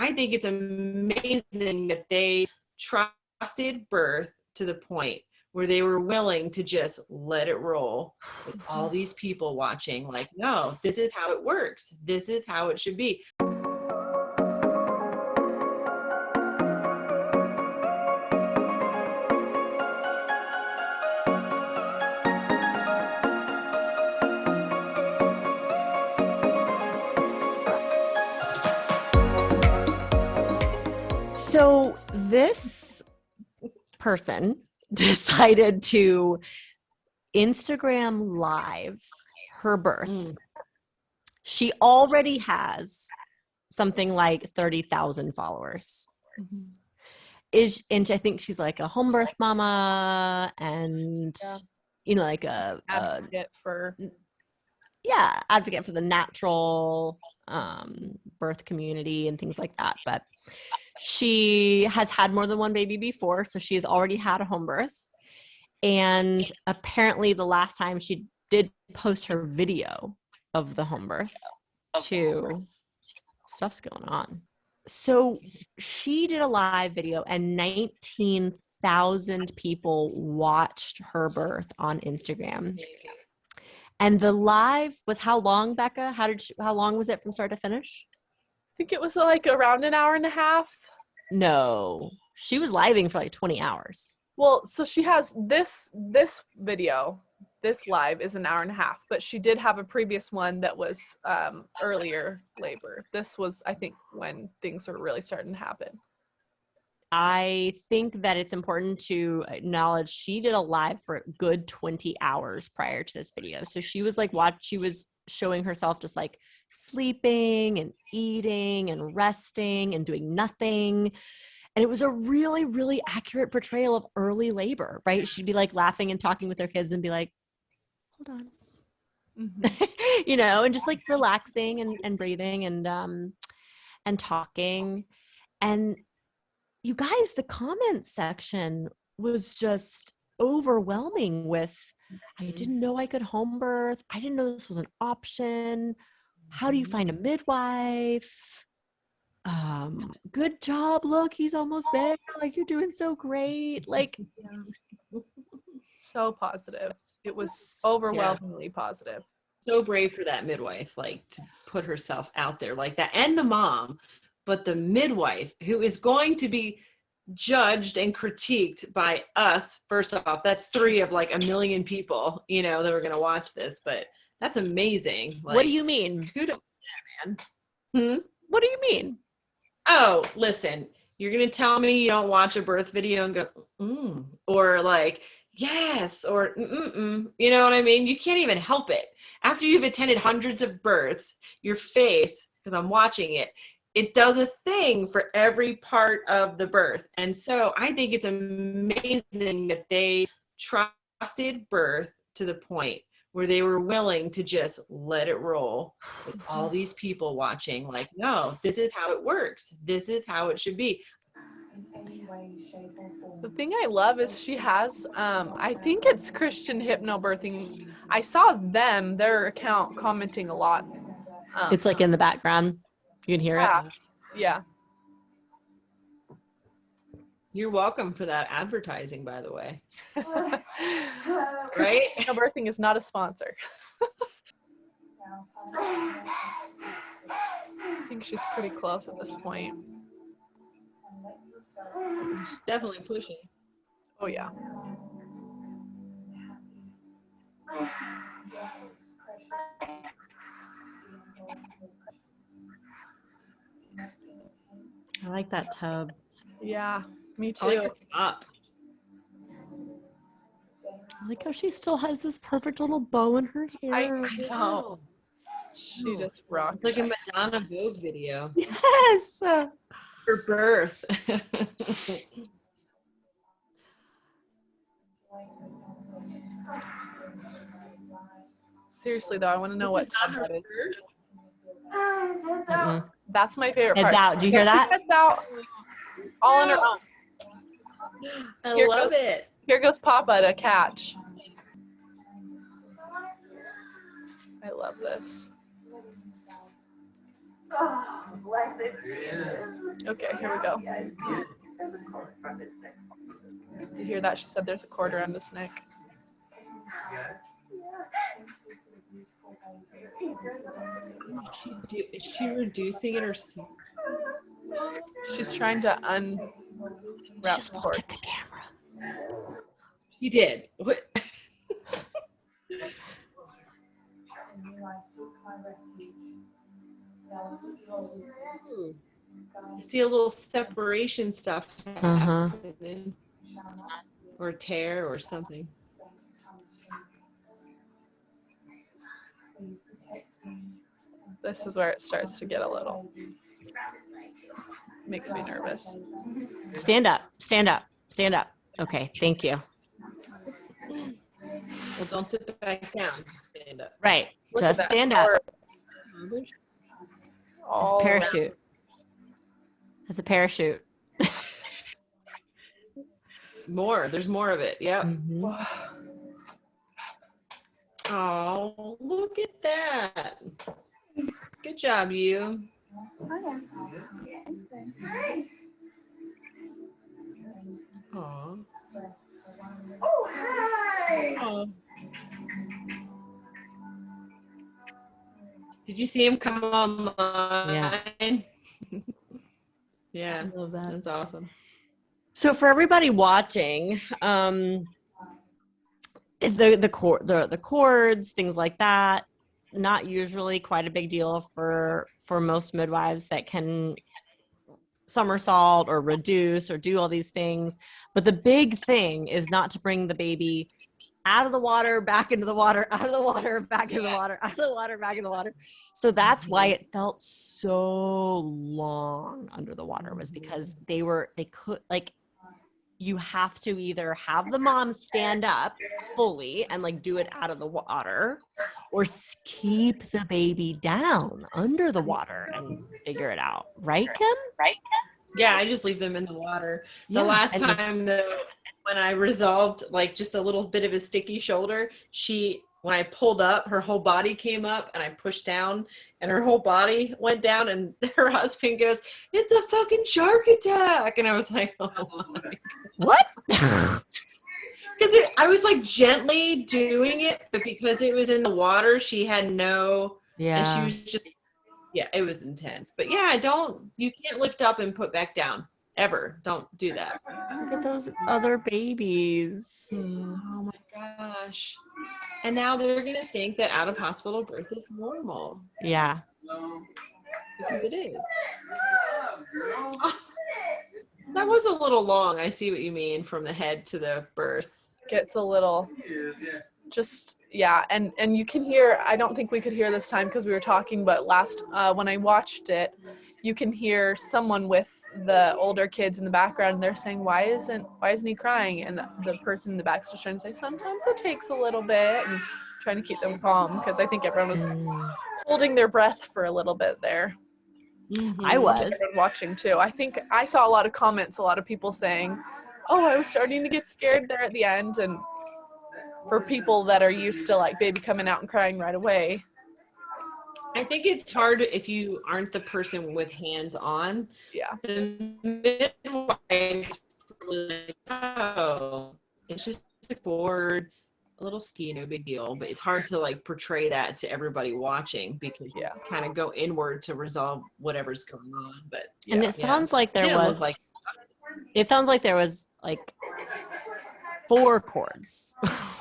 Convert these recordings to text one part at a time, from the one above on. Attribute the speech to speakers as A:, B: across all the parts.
A: I think it's amazing that they trusted birth to the point where they were willing to just let it roll with all these people watching, like, no, this is how it works. This is how it should be.
B: So this person decided to Instagram live her birth. She already has something like 30,000 followers. And I think she's like a home birth mama and you know, like a
C: advocate for
B: the natural birth community and things like that. But she has had more than one baby before, so she has already had a home birth. And apparently the last time she did post her video of the home birth too, stuff's going on. So she did a live video and 19,000 people watched her birth on Instagram. And the live was how long, Becca? How long was it from start to finish?
C: I think it was like around an hour and a half.
B: No, she was living for like 20 hours.
C: Well, so she has this video, this live is an hour and a half, but she did have a previous one that was earlier labor. This was, I think, when things were really starting to happen.
B: I think that it's important to acknowledge she did a live for a good 20 hours prior to this video. So she was like, she was showing herself just like sleeping and eating and resting and doing nothing. And it was a really, really accurate portrayal of early labor, right? She'd be like laughing and talking with her kids and be like, hold on, you know, and just like relaxing and breathing and talking. And you guys, the comment section was just overwhelming with, I didn't know I could home birth. I didn't know this was an option. How do you find a midwife? Good job. Look, he's almost there. Like, you're doing so great. Like,
C: so positive. It was overwhelmingly positive.
A: So brave for that midwife, like to put herself out there like that, and the mom, but the midwife who is going to be judged and critiqued by us. First off, that's 3 of like 1 million people, you know, that are going to watch this, but that's amazing. Like,
B: what do you mean?
A: Kudos to that, man.
B: What do you mean?
A: Oh, listen, you're going to tell me you don't watch a birth video and go, or like, yes, or you know what I mean? You can't even help it. After you've attended hundreds of births, your face, because I'm watching it, it does a thing for every part of the birth. And so I think it's amazing that they trusted birth to the point where they were willing to just let it roll with all these people watching, like, no, this is how it works. This is how it should be.
C: The thing I love is she has, I think it's Christian Hypnobirthing. I saw their account commenting a lot.
B: It's like in the background. You can hear it.
C: Yeah.
A: You're welcome for that advertising, by the way.
C: Right? Hypnobirthing is not a sponsor. I think she's pretty close at this point.
A: She's definitely pushing.
C: Oh, yeah.
B: I like that tub.
C: Yeah, me too.
A: I like the top.
B: I like how she still has this perfect little bow in her hair.
C: I know. She just rocks.
A: It's like a Madonna Vogue video.
B: Yes.
A: For birth.
C: Seriously though, I want to know what tub that is.
B: Mm-mm.
C: That's my favorite part.
B: Heads out. Do you hear that?
C: Heads out. All on her own.
A: I love it.
C: Here goes Papa to catch. I love this.
D: Oh, blessed Jesus.
C: Okay, here we go. You hear that? She said there's a cord around his neck.
A: Is she reducing it or?
C: She's trying to unwrap
B: Just
C: the
B: looked
C: cord.
B: at the camera.
A: She did. What? I see a little separation stuff happening, or tear or something.
C: This is where it starts to get a little, makes me nervous.
B: Stand up, stand up, stand up. Okay, thank you.
A: Well, don't sit back down. Stand up.
B: Right,
C: Look at
B: just
C: that
B: stand up.
C: cord.
B: It's
C: All
B: a parachute. It's a parachute.
A: More. There's more of it. Yep.
C: around.
A: Oh, look at that. Good job, you. Aw.
D: Oh, hi.
A: Aw. Did you see him come online? Yeah,
B: I love that.
A: that's awesome.
B: So for everybody watching, the cords, things like that, not usually quite a big deal for most midwives that can somersault or reduce or do all these things. But the big thing is not to bring the baby out of the water, back into the water, out of the water, back into the water, out of the water, back in the water. So that's why it felt so long under the water, was because you have to either have the mom stand up fully and like do it out of the water, or keep the baby down under the water and figure it out. Right, Kim? Right, Kim?
A: Yeah, I just leave them in the water. The
B: Yeah,
A: last
B: and just-
A: time when I resolved like just a little bit of a sticky shoulder, when I pulled up, her whole body came up and I pushed down and her whole body went down, and her husband goes, "It's a fucking shark attack." And I was like, oh my.
B: What?
A: Because I was like gently doing it, but because it was in the water, she had no, and she was just, yeah, it was intense. But yeah, you can't lift up and put back down. Ever. Don't do that.
B: Look at those other babies.
A: Oh my gosh. And now they're going to think that out of hospital birth is normal.
B: Yeah.
A: Because it is. Oh, that was a little long. I see what you mean, from the head to the birth.
C: Gets a little, just, yeah. And you can hear, I don't think we could hear this time because we were talking, but when I watched it, you can hear someone with the older kids in the background, and they're saying, why isn't he crying? And the person in the back is just trying to say, sometimes it takes a little bit, and trying to keep them calm, because I think everyone was holding their breath for a little bit there.
A: Mm-hmm.
B: I was
C: watching too. I think I saw a lot of comments, a lot of people saying, oh, I was starting to get scared there at the end. And for people that are used to like baby coming out and crying right away,
A: I think it's hard if you aren't the person with hands on.
C: yeah.
A: The midwife like, oh, it's just a cord, a little ski, no big deal. But it's hard to like portray that to everybody watching, because you kind of go inward to resolve whatever's going on. But
B: and it sounds like there was like, it sounds like there was like 4 cords.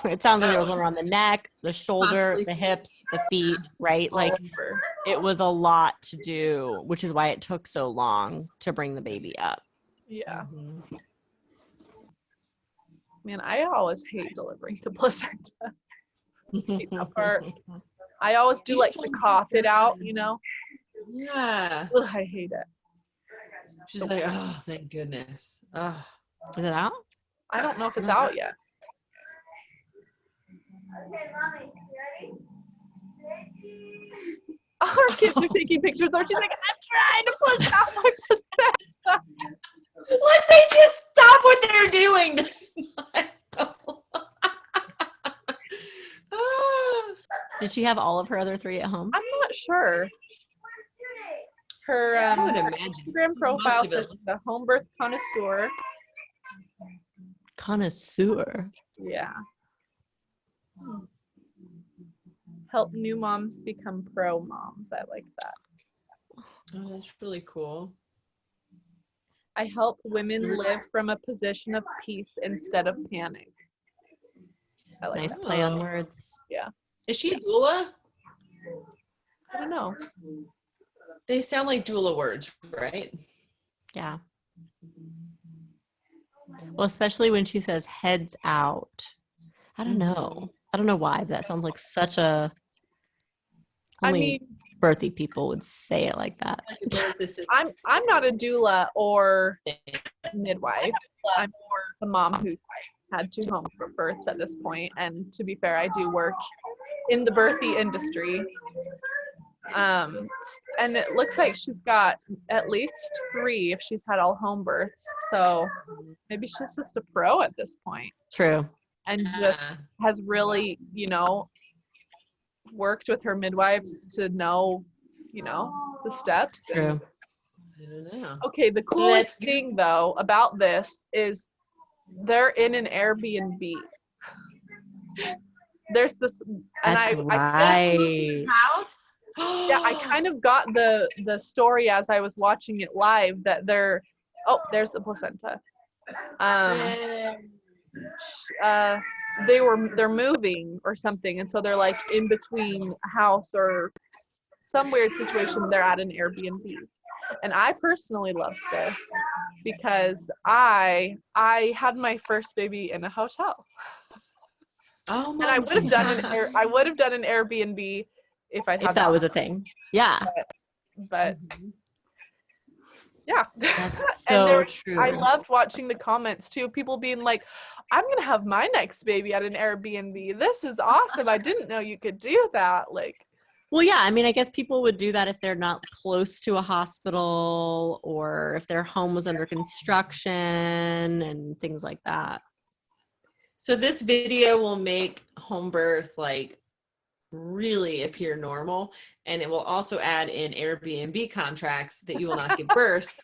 B: It sounds like there was one around the neck, the shoulder, the hips, the feet, right? Like it was a lot to do, which is why it took so long to bring the baby up.
C: Yeah. Man, I always hate delivering the placenta. I hate that part. I always do like to cough it out, you know?
A: Yeah.
C: Ugh, I hate it.
A: She's like, oh, thank goodness. Oh.
B: Is it out?
C: I don't know if it's out yet.
D: Okay, mommy, you ready?
C: Our kids are taking pictures though. She's like, I'm trying to push out my placenta.
A: Let they just stop what they're doing to smile.
B: Did she have all of her other 3 at home?
C: I'm not sure. Her
A: I would imagine.
C: Instagram profile is the Homebirth Connoisseur.
B: Connoisseur.
C: Yeah. Help new moms become pro moms. I like that.
A: Oh, that's really cool.
C: I help women live from a position of peace instead of panic. I like
B: Nice
C: that.
B: play on words.
C: Yeah.
A: Is she a doula?
C: I don't know.
A: They sound like doula words, right?
B: Yeah. Well, especially when she says heads out. I don't know. I don't know why, but that sounds like such a only birthy people would say it like that.
C: I'm not a doula or midwife. I'm more a mom who's had 2 home births at this point. And to be fair, I do work in the birthy industry. And it looks like she's got at least 3 if she's had all home births. So maybe she's just a pro at this point.
B: True.
C: And just has really, worked with her midwives to know, the steps.
B: True.
A: I don't know.
C: Okay, the coolest thing though about this is they're in an Airbnb. There's this, and
B: That's right.
A: House?
C: Yeah, I kind of got the story as I was watching it live that there's the placenta. They're moving or something, and so they're like in between a house or some weird situation. They're at an Airbnb, and I personally loved this because I had my first baby in a hotel.
A: Oh my!
C: And I would have done an Airbnb if
B: that was a thing. Yeah.
C: But yeah.
B: That's so true.
C: I loved watching the comments too. People being like, I'm gonna have my next baby at an Airbnb. This is awesome. I didn't know you could do that. Like,
B: well, yeah, I mean, I guess people would do that if they're not close to a hospital or if their home was under construction and things like that.
A: So this video will make home birth like really appear normal, and it will also add in Airbnb contracts that you will not give birth.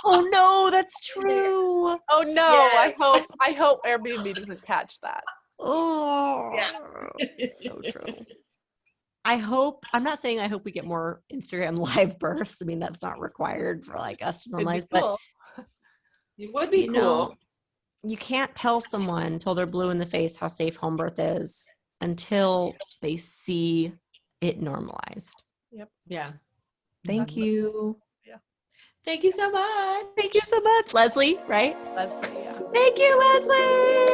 B: Oh no, that's true.
C: oh no,
A: Yes.
C: I hope Airbnb doesn't catch that.
B: Oh
A: Yeah.
B: It's so true. I'm not saying I hope we get more Instagram live births. I mean, that's not required for like us to normalize,
C: Cool.
B: but
A: It would be cool.
B: You can't tell someone until they're blue in the face how safe home birth is until they see it normalized.
C: Yep.
A: Yeah.
B: Thank you.
A: Thank you so much.
B: Thank you so much, Leslie, right?
C: Leslie, yeah.
B: Thank you, Leslie.